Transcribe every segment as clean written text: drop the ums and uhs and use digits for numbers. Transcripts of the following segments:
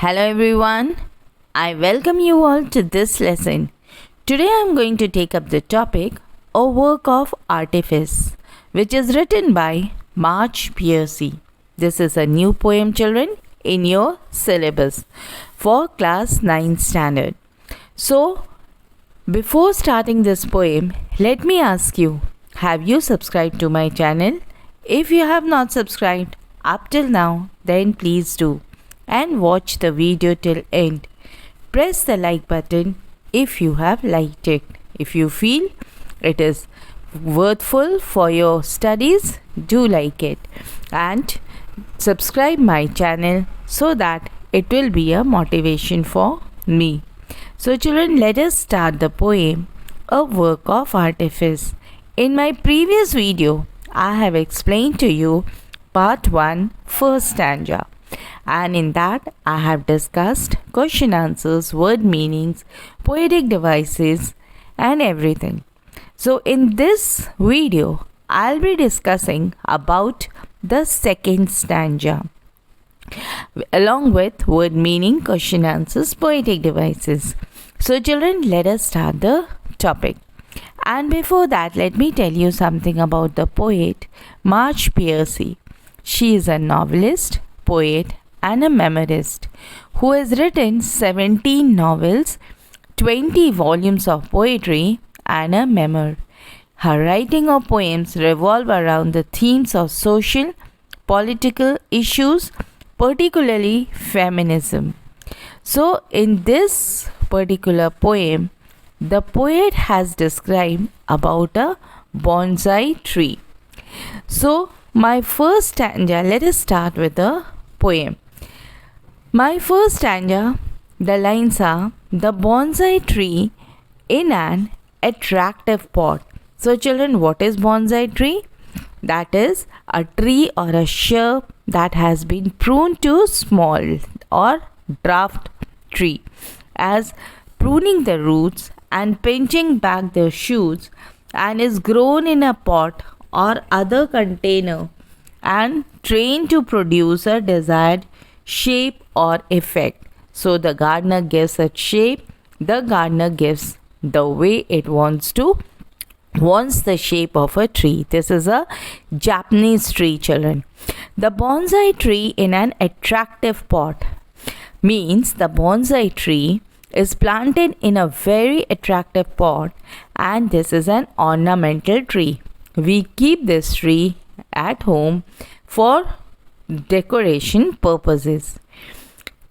Hello everyone, I welcome you all to this lesson. Today I am going to take up the topic A Work of Artifice, which is written by Marge Pierre. This is a new poem, children, in your syllabus for class 9 standard. So, before starting this poem, let me ask you, have you subscribed to my channel? If you have not subscribed up till now, then please do and watch the video till end. Press the like button if you have liked it. If you feel it is worthful for your studies, do like it and subscribe my channel so that it will be a motivation for me. So children, let us start the poem A Work of Artifice. In my previous video, I have explained to you Part 1, first stanza. And in that, I have discussed question answers, word meanings, poetic devices, and everything. So in this video, I'll be discussing about the second stanza along with word meaning, question answers, poetic devices. So children, let us start the topic. And before that, let me tell you something about the poet Marge Pierre. She is a novelist, poet, and a memoirist who has written 17 novels, 20 volumes of poetry, and a memoir. Her writing of poems revolve around the themes of social, political issues, particularly feminism. So, in this particular poem, the poet has described about a bonsai tree. So, my first stanza, let us start with the poem. My first stanza, the lines are the bonsai tree in an attractive pot. So children, what is bonsai tree? That is a tree or a shrub that has been pruned to small or dwarf tree, as pruning the roots and pinching back the shoots, and is grown in a pot or other container and trained to produce a desired shape or effect. So the gardener gives a shape, the gardener gives the way it wants the shape of a tree. This is a Japanese tree, children. The bonsai tree in an attractive pot means the bonsai tree is planted in a very attractive pot, and this is an ornamental tree. We keep this tree at home for decoration purposes.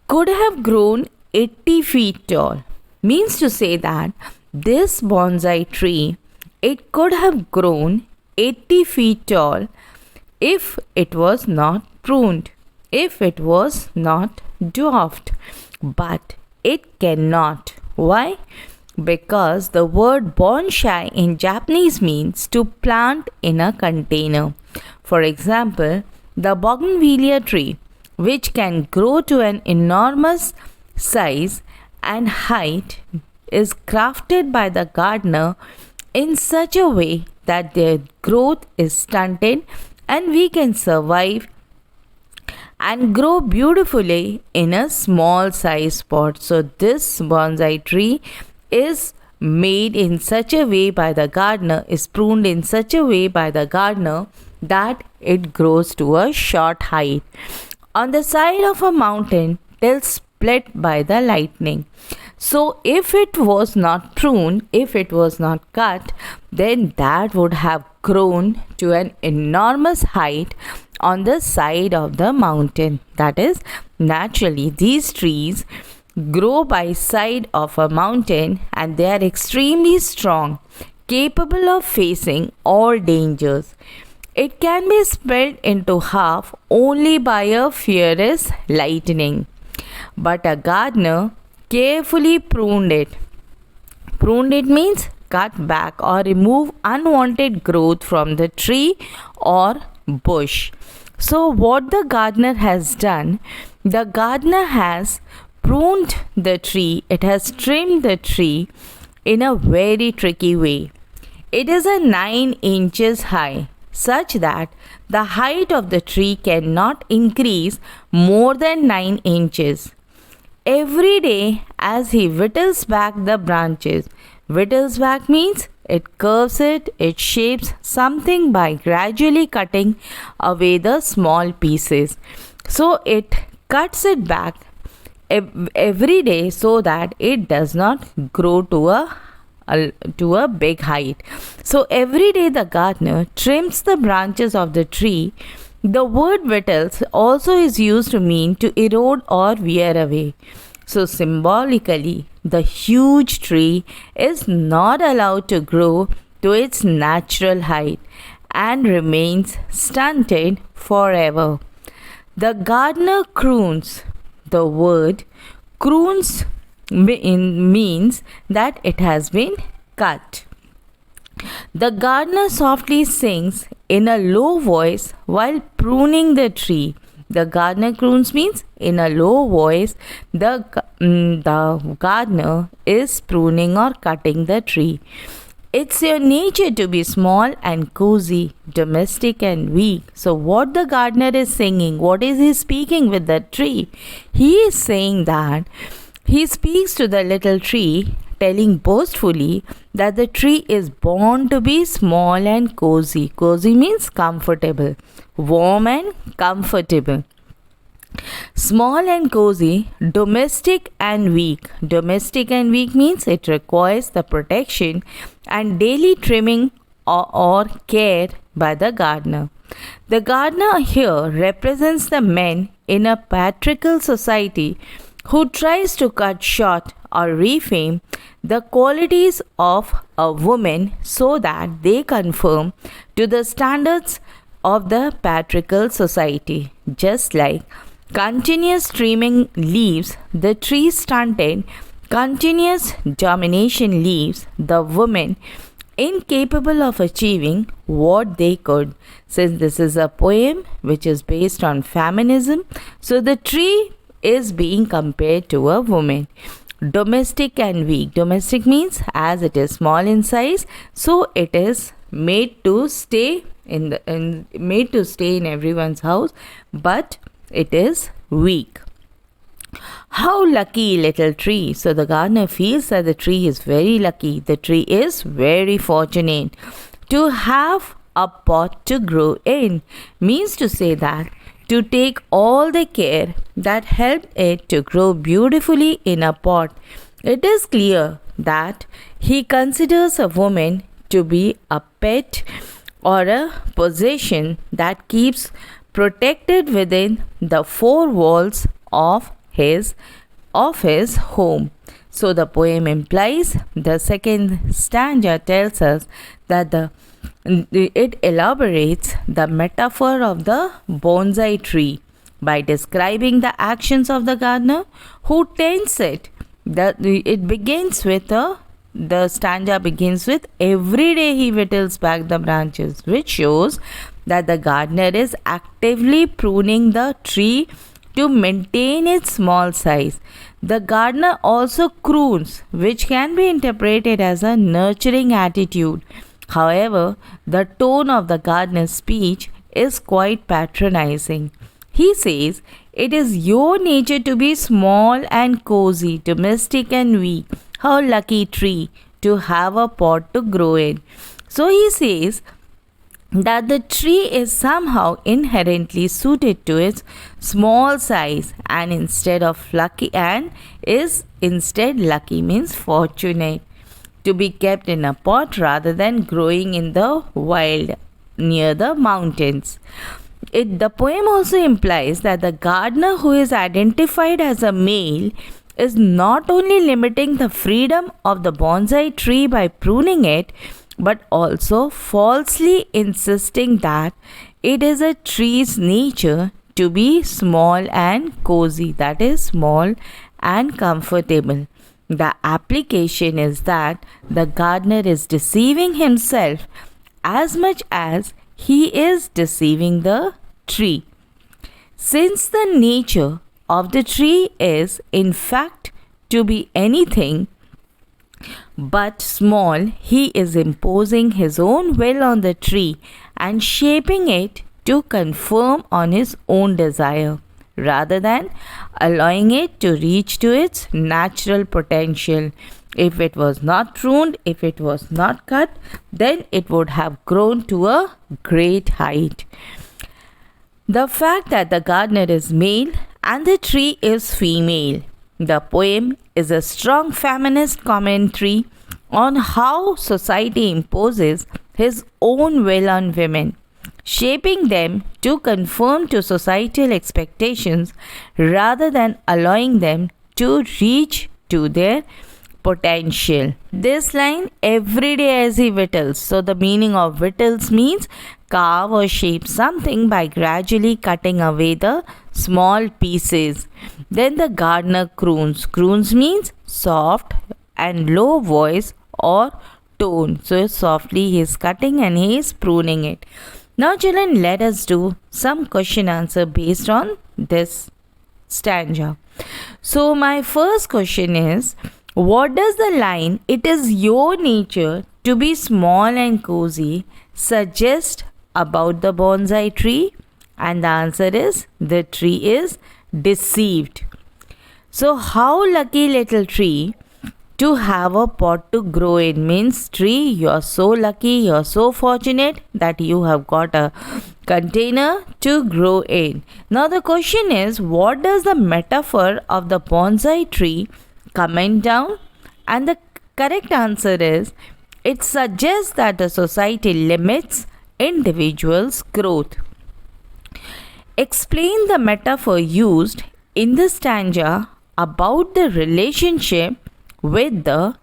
Could have grown 80 feet tall means to say that this bonsai tree, it could have grown 80 feet tall if it was not pruned, if it was not dwarfed, but it cannot. Why? Because the word bonsai in Japanese means to plant in a container. For example, the bougainvillea tree, which can grow to an enormous size and height, is crafted by the gardener in such a way that their growth is stunted and we can survive and grow beautifully in a small size pot. So this bonsai tree is made in such a way by the gardener, is pruned in such a way by the gardener that it grows to a short height on the side of a mountain till split by the lightning. So if it was not pruned, if it was not cut, then that would have grown to an enormous height on the side of the mountain. That is, naturally these trees grow by side of a mountain and they are extremely strong, capable of facing all dangers. It can be split into half only by a furious lightning. But a gardener carefully pruned it. Pruned it means cut back or remove unwanted growth from the tree or bush. So what the gardener has done, the gardener has pruned the tree, it has trimmed the tree in a very tricky way. It is a 9 inches high, such that the height of the tree cannot increase more than 9 inches. every day as he whittles back the branches. Whittles back means it curves it shapes something by gradually cutting away the small pieces. So it cuts it back every day so that it does not grow to a big height. So every day the gardener trims the branches of the tree. The word whittles also is used to mean to erode or wear away. So symbolically, the huge tree is not allowed to grow to its natural height and remains stunted forever. The gardener croons. The word croons means that it has been cut. The gardener softly sings in a low voice while pruning the tree. The gardener croons means in a low voice the gardener is pruning or cutting the tree. It's your nature to be small and cozy, domestic and weak. So what the gardener is singing, what is he speaking with the tree? He is saying that he speaks to the little tree, telling boastfully that the tree is born to be small and cozy. Cozy means comfortable, warm and comfortable. Small and cozy, domestic and weak. Domestic and weak means it requires the protection and daily trimming or care by the gardener. The gardener here represents the men in a patriarchal society who tries to cut short or reframe the qualities of a woman so that they conform to the standards of the patriarchal society. Just like continuous trimming leaves the tree stunted, continuous domination leaves the woman incapable of achieving what they could. Since this is a poem which is based on feminism, so the tree is being compared to a woman. Domestic and weak. Domestic means as it is small in size, so it is made to stay in everyone's house, but it is weak. How lucky little tree. So the gardener feels that the tree is very lucky. The tree is very fortunate to have a pot to grow in. Means to say that to take all the care that helped it to grow beautifully in a pot. It is clear that he considers a woman to be a pet or a possession that keeps protected within the four walls of his home. So the poem implies, the second stanza tells us that it elaborates the metaphor of the bonsai tree by describing the actions of the gardener who tends it. The stanza begins with every day he whittles back the branches, which shows that the gardener is actively pruning the tree to maintain its small size. The gardener also croons, which can be interpreted as a nurturing attitude. However, the tone of the gardener's speech is quite patronizing. He says, "It is your nature to be small and cozy, domestic and weak. How lucky tree to have a pot to grow in." So he says that the tree is somehow inherently suited to its small size and is instead lucky means fortunate to be kept in a pot rather than growing in the wild near the mountains. The poem also implies that the gardener who is identified as a male is not only limiting the freedom of the bonsai tree by pruning it, but also falsely insisting that it is a tree's nature to be small and cozy, that is, small and comfortable. The application is that the gardener is deceiving himself as much as he is deceiving the tree. Since the nature of the tree is, in fact, to be anything but small, he is imposing his own will on the tree and shaping it to conform on his own desire rather than allowing it to reach to its natural potential. If it was not pruned, if it was not cut, then it would have grown to a great height. The fact that the gardener is male and the tree is female. The poem is a strong feminist commentary on how society imposes his own will on women, shaping them to conform to societal expectations rather than allowing them to reach to their potential. This line, every day as he whittles. So the meaning of whittles means carve or shape something by gradually cutting away the small pieces. Then the gardener croons. Croons means soft and low voice or tone. So softly he is cutting and he is pruning it. Now children, let us do some question answer based on this stanza. So my first question is, what does the line, "It is your nature to be small and cozy," suggest about the bonsai tree? And the answer is, the tree is deceived. So how lucky little tree to have a pot to grow in. Means tree, you are so lucky, you are so fortunate that you have got a container to grow in. Now the question is, what does the metaphor of the bonsai tree comment down? And the correct answer is, it suggests that the society limits individuals' growth. Explain the metaphor used in the stanza about the relationship with the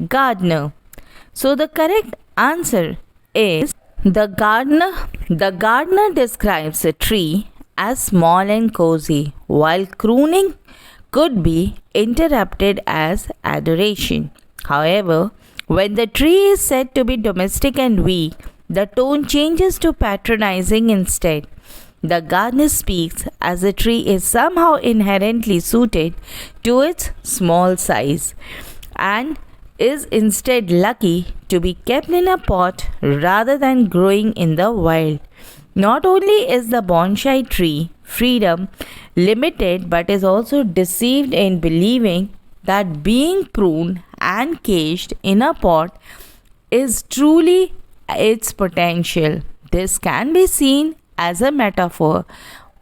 gardener. So the correct answer is, the gardener describes a tree as small and cozy, while crooning could be interpreted as adoration. However, when the tree is said to be domestic and weak, the tone changes to patronizing instead. The gardener speaks as the tree is somehow inherently suited to its small size and is instead lucky to be kept in a pot rather than growing in the wild. Not only is the bonsai tree freedom limited, but is also deceived in believing that being pruned and caged in a pot is truly its potential. This can be seen as a metaphor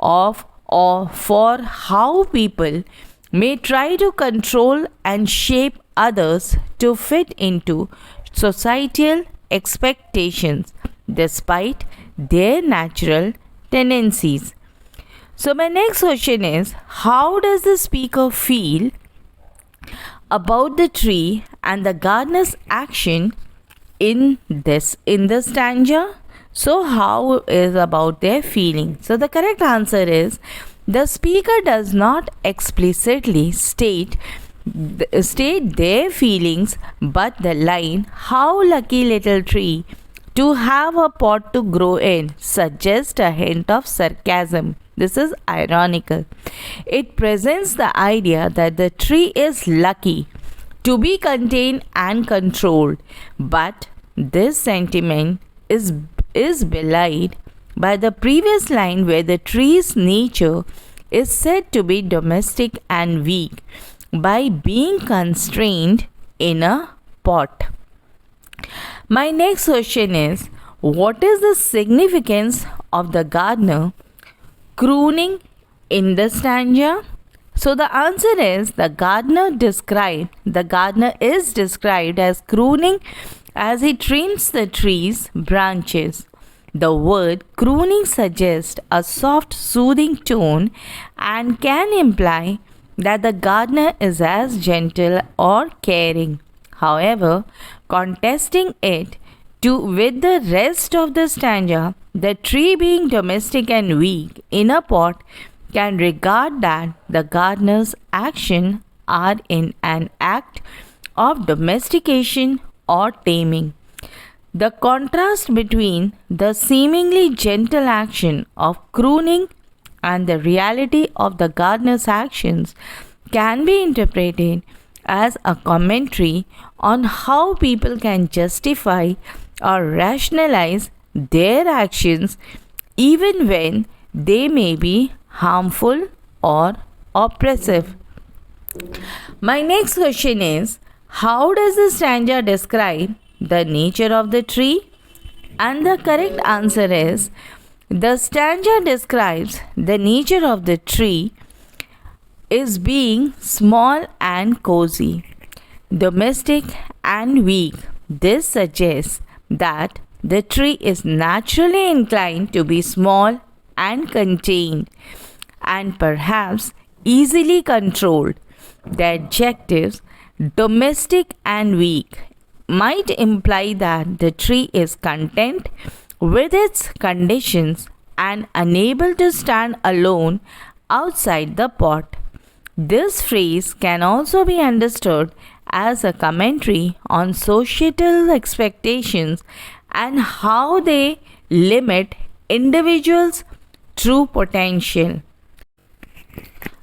of or for how people may try to control and shape others to fit into societal expectations despite their natural tendencies. So my next question is, how does the speaker feel about the tree and the gardener's action in the stanza? So how is about their feeling? So the correct answer is, the speaker does not explicitly state their feelings, but the line, "How lucky little tree to have a pot to grow in," suggests a hint of sarcasm. This is ironical. It presents the idea that the tree is lucky to be contained and controlled, but this sentiment is belied by the previous line, where the tree's nature is said to be domestic and weak by being constrained in a pot. My next question is, what is the significance of the gardener crooning in the stanza? So the answer is, the gardener is described as crooning as he trims the tree's branches. The word crooning suggests a soft, soothing tone and can imply that the gardener is as gentle or caring. However, contesting it with the rest of the stanza, the tree being domestic and weak in a pot, can regard that the gardener's action are in an act of domestication or taming. The contrast between the seemingly gentle action of crooning and the reality of the gardener's actions can be interpreted as a commentary on how people can justify or rationalize their actions even when they may be harmful or oppressive. My next question is, how does the stanza describe the nature of the tree? And the correct answer is, the stanza describes the nature of the tree is being small and cozy, domestic and weak. This suggests that the tree is naturally inclined to be small and contained and perhaps easily controlled. The adjectives domestic and weak might imply that the tree is content with its conditions and unable to stand alone outside the pot. This phrase can also be understood as a commentary on societal expectations and how they limit individuals' true potential.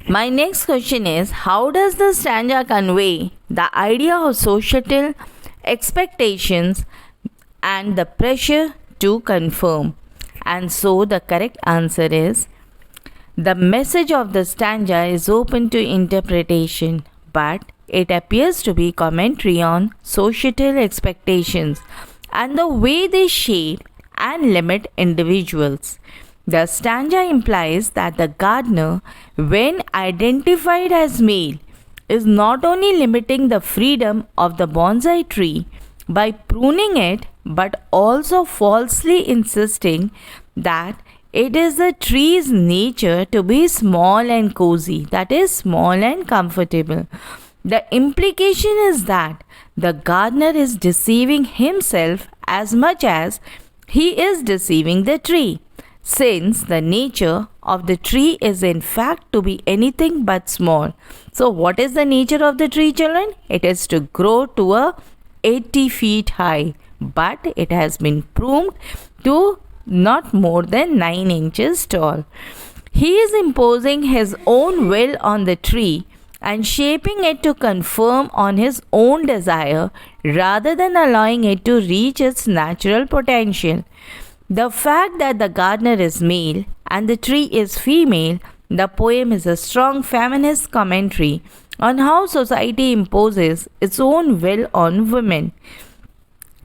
My next question is, how does the stanza convey the idea of societal expectations and the pressure to conform? And so the correct answer is, the message of the stanza is open to interpretation, but it appears to be commentary on societal expectations and the way they shape and limit individuals. The stanza implies that the gardener, when identified as male, is not only limiting the freedom of the bonsai tree by pruning it, but also falsely insisting that it is the tree's nature to be small and cozy, that is, small and comfortable. The implication is that the gardener is deceiving himself as much as he is deceiving the tree, since the nature of the tree is in fact to be anything but small. So what is the nature of the tree, children? It is to grow to a 80 feet high, but it has been pruned to not more than 9 inches tall. He is imposing his own will on the tree and shaping it to conform on his own desire rather than allowing it to reach its natural potential. The fact that the gardener is male and the tree is female, the poem is a strong feminist commentary on how society imposes its own will on women,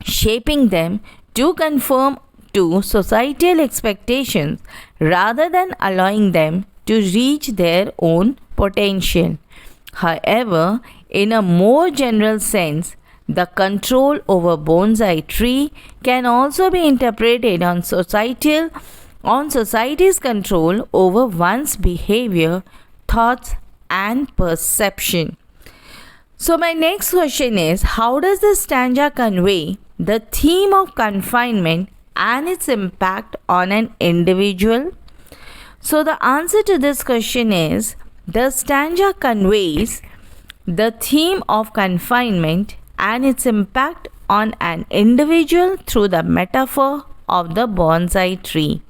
shaping them to conform to societal expectations rather than allowing them to reach their own potential. However, in a more general sense, the control over bonsai tree can also be interpreted on society's control over one's behavior, thoughts, and perception. So my next question is, how does the stanza convey the theme of confinement and its impact on an individual? So the answer to this question is, the stanza conveys the theme of confinement and its impact on an individual through the metaphor of the bonsai tree.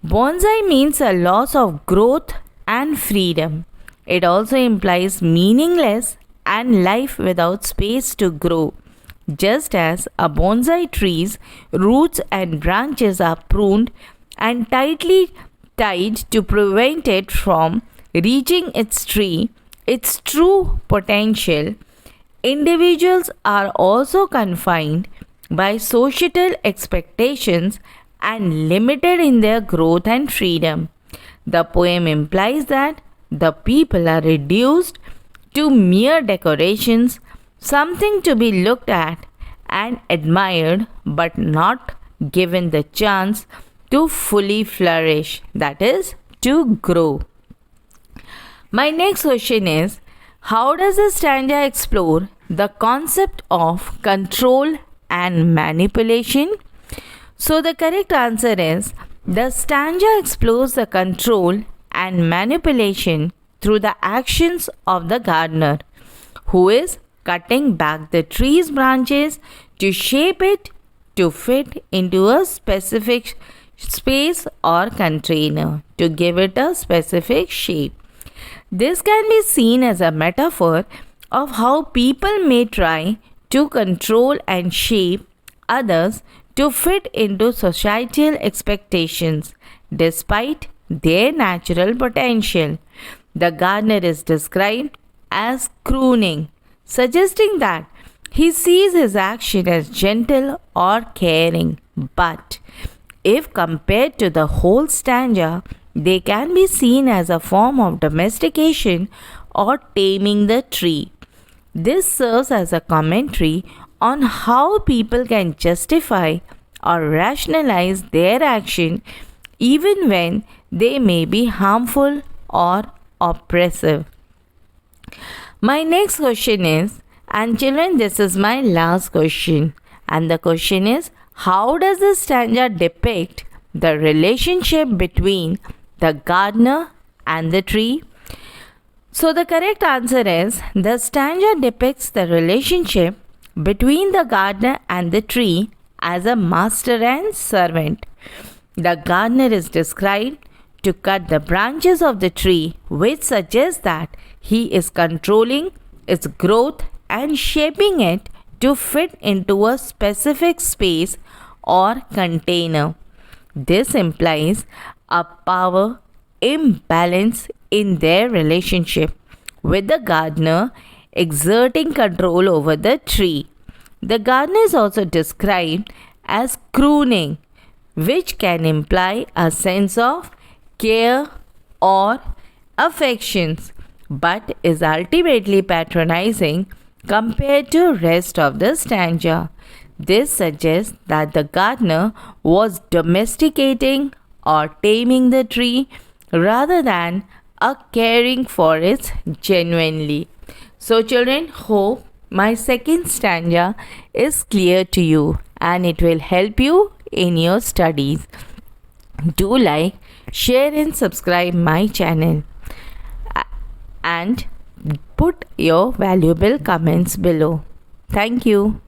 Bonsai means a loss of growth and freedom. It also implies meaningless and life without space to grow. Just as a bonsai tree's roots and branches are pruned and tightly tied to prevent it from reaching its true potential, individuals are also confined by societal expectations and limited in their growth and freedom. The poem implies that the people are reduced to mere decorations, something to be looked at and admired, but not given the chance to fully flourish, that is, to grow. My next question is, how does the stanza explore the concept of control and manipulation? So the correct answer is, the stanza explores the control and manipulation through the actions of the gardener, who is cutting back the tree's branches to shape it to fit into a specific space or container, to give it a specific shape. This can be seen as a metaphor of how people may try to control and shape others to fit into societal expectations despite their natural potential. The gardener is described as crooning, suggesting that he sees his action as gentle or caring. But if compared to the whole stanza, they can be seen as a form of domestication or taming the tree. This serves as a commentary on how people can justify or rationalize their action even when they may be harmful or oppressive. My next question is, and children, this is my last question. And the question is, how does the stanza depict the relationship between the gardener and the tree? So the correct answer is, the stanza depicts the relationship between the gardener and the tree as a master and servant. The gardener is described to cut the branches of the tree, which suggests that he is controlling its growth and shaping it to fit into a specific space or container. This implies a power imbalance in their relationship, with the gardener exerting control over the tree. The gardener is also described as crooning, which can imply a sense of care or affections, but is ultimately patronizing compared to rest of the stanza. This suggests that the gardener was domesticating or taming the tree rather than a caring for it genuinely. So children, hope my second stanza is clear to you and it will help you in your studies. Do like, share and subscribe my channel and put your valuable comments below. Thank you.